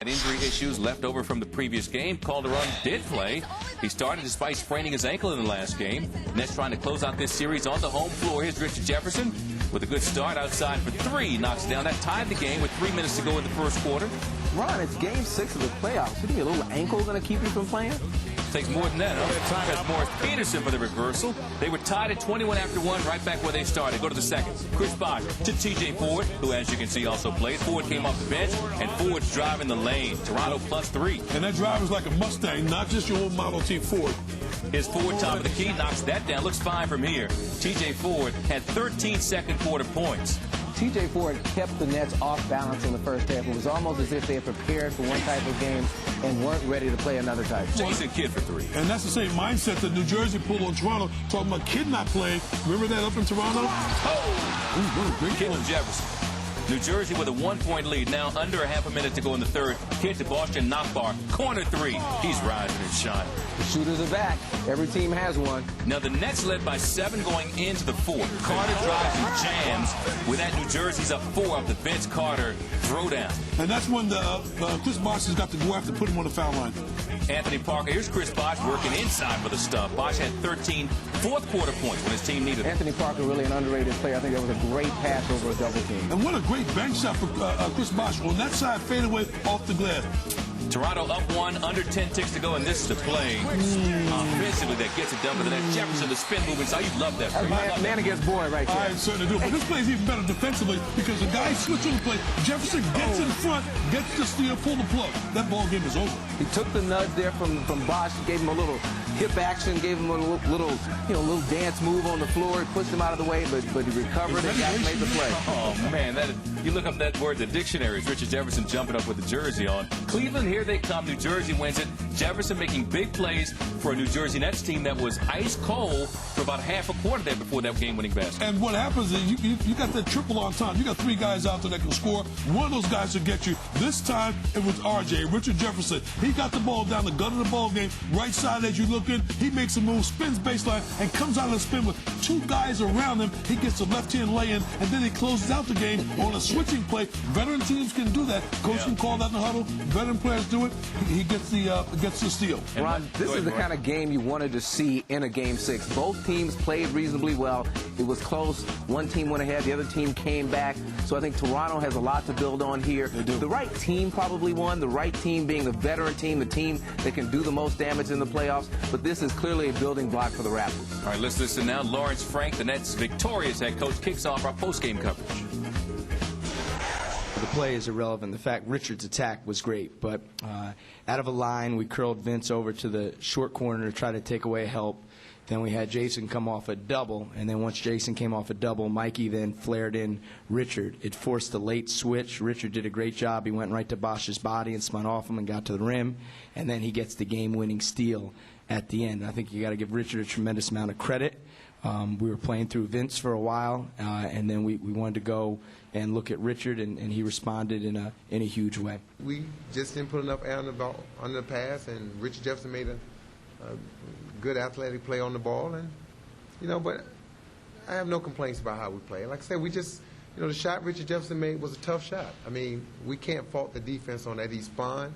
And injury issues left over from the previous game. Calderon did play. He started despite spraining his ankle in the last game. Nets trying to close out this series on the home floor. Here's Richard Jefferson with a good start outside for three. Knocks it down. That tied the game with 3 minutes to go in the first quarter. Ron, it's game 6 of the playoffs. You think a little ankle going to keep you from playing? Takes more than that. That's Morris Peterson for the reversal. They were tied at 21 after 1, right back where they started. Go to the second. Chris Bosh to T.J. Ford, who, as you can see, also played. Ford came off the bench, and Ford's driving the lane. Toronto +3. And that driver's like a Mustang, not just your old Model T Ford. His Ford, top of the key, knocks that down. Looks fine from here. T.J. Ford had 13 second-quarter points. T.J. Ford kept the Nets off balance in the first half. It was almost as if they had prepared for one type of game and weren't ready to play another type. Jason Kidd for 3. And that's the same mindset that New Jersey pulled on Toronto, talking about Kidd not playing. Remember that up in Toronto? Kidd and Jefferson. New Jersey with a 1-point lead. Now under a half a minute to go in the third. Kidd to Boston knockbar. Corner 3. He's rising and shining. The shooters are back. Every team has one. Now the Nets led by 7 going into the fourth. Carter drives and jams. With that, New Jersey's up 4 off the Vince Carter throwdown. And that's when Chris Bosh has got to go after put him on the foul line. Anthony Parker. Here's Chris Bosh working inside for the stub. Bosh had 13 fourth-quarter points when his team needed it. Anthony Parker, really an underrated player. I think that was a great pass over a double team. And what a great bank shot for Chris Bosh. On that side, fadeaway off the glass. Toronto up 1, under 10 ticks to go, and this is the play. Offensively, that gets it done, but then Jefferson, the spin movement, so you love that play. Man against boy right there. I certainly do. But this play is even better defensively because the guy switching the play. Jefferson gets in front, gets the steal, pull the plug. That ball game is over. He took the nudge there from Bosh, gave him a little hip action, gave him a little dance move on the floor. He pushed him out of the way, but he recovered and made the play. Oh man, you look up that word in the dictionary. It's Richard Jefferson jumping up with the jersey on. Cleveland, here they come. New Jersey wins it. Jefferson making big plays for a New Jersey Nets team that was ice cold for about half a quarter there before that game-winning basket. And what happens is you got that triple on time. You got 3 guys out there that can score. One of those guys will get you. This time it was RJ, Richard Jefferson. He got the ball down the gut of the ball game, right side as you look in. He makes a move, spins baseline, and comes out of the spin with 2 guys around him. He gets the left-hand lay-in, and then he closes out the game on a switching play. Veteran teams can do that. Coach can call that in the huddle. Veteran players do it. He gets the steal. Ron, this is the kind of game you wanted to see in a game 6. Both teams played reasonably well. It was close. One team went ahead, the other team came back. So I think Toronto has a lot to build on here. The right team probably won, the right team being the veteran team, the team that can do the most damage in the playoffs. But this is clearly a building block for the Raptors. All right, let's listen now. Lawrence Frank, the Nets' victorious head coach, kicks off our post-game coverage. The play is irrelevant. The fact Richard's attack was great, but out of a line, we curled Vince over to the short corner to try to take away help. Then we had Jason come off a double, and then once Jason came off a double, Mikey then flared in Richard. It forced a late switch. Richard did a great job. He went right to Bosh's body and spun off him and got to the rim, and then he gets the game-winning steal at the end. I think you got to give Richard a tremendous amount of credit. We were playing through Vince for a while, and then we wanted to go and look at Richard, and he responded in a huge way. We just didn't put enough air on the ball, on the pass, and Richard Jefferson made a good athletic play on the ball, and but I have no complaints about how we play. Like I said, we just the shot Richard Jefferson made was a tough shot. I mean, we can't fault the defense on that. He spun.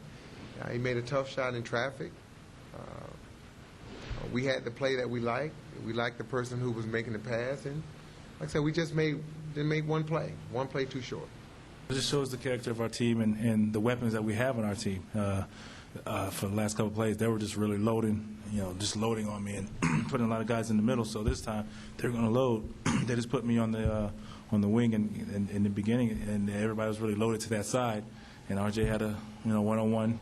He made a tough shot in traffic. We had the play that we liked. We liked the person who was making the pass, and like I said, we just didn't make one play too short. It just shows the character of our team and the weapons that we have on our team. For the last couple of plays, they were just really loading, just loading on me and putting a lot of guys in the middle. So this time they're going to load. They just put me on the wing in the beginning, and everybody was really loaded to that side. And RJ had a one-on-one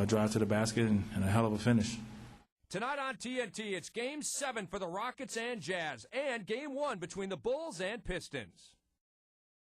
drive to the basket and a hell of a finish. Tonight on TNT, it's Game 7 for the Rockets and Jazz, and Game 1 between the Bulls and Pistons.